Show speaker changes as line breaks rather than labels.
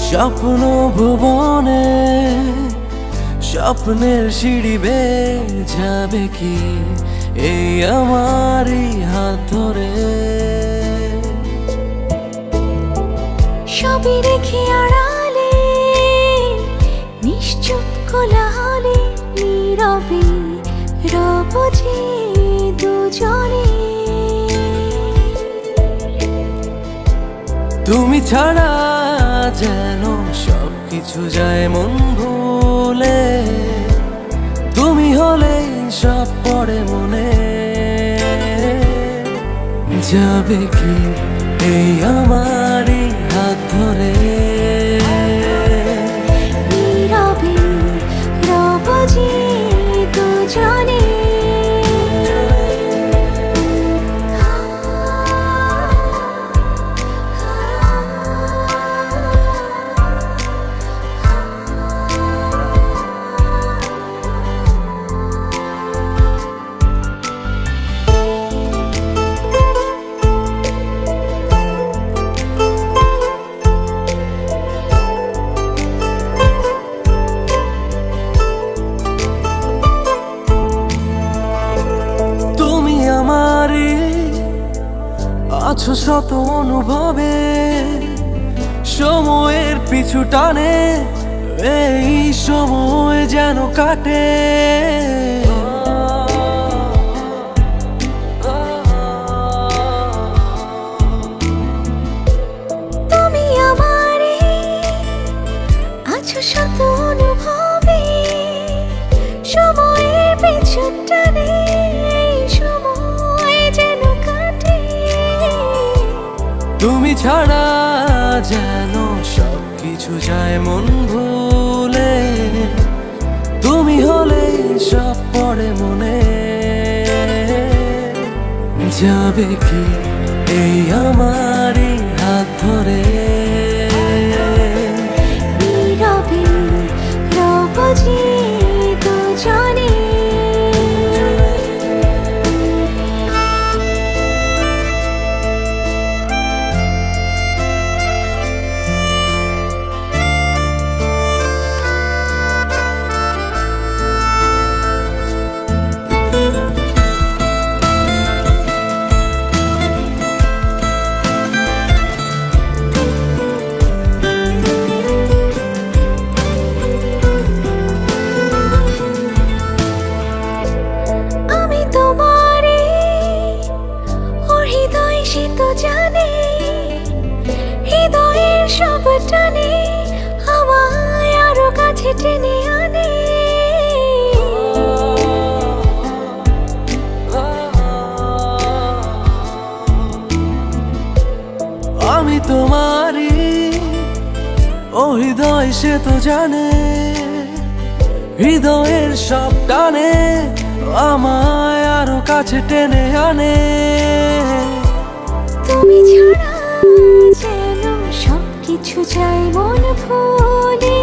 স্বপ্ন ভুবনে স্বপ্নের সিঁড়ি বেয়ে যাবে কি এই আমারই হাত ধরে?
সবই রেখে আড়ালে নিশ্চুপ কোলাহলে নীরবে রব যে দুজনে।
তুমি ছাড়া যেন সবকিছু যায় মন ভুলে, তুমি হলেই সব পড়ে মনে। যাবে কি এই আমারই হাত ধরে?
নীরবে রব যে দুজনে।
আছো শত অনুভবে, সময়ের পিছু টানে এই সময় যেন কাটে।
তুমি আমারে আছো শত অনুভবে, সময়ের পিছু টানে
তুমি ছাড়া যেন সবকিছু যায় মন ভুলে, তুমি হলে সব পড়ে মনে। যাবে কি এই আমারই হাত ধরে?
নীরবে রব যে দুজনে। হৃদয়ের সব টানে আমায় আরো কাছে টেনে আনে।
আমি তোমারই, ও হৃদয় সে তো জানে, হৃদয়ের সব টানে আমায় আরো কাছে টেনে আনে।
তুমি ছাড়া যেন সবকিছু যায় মন ভুলে।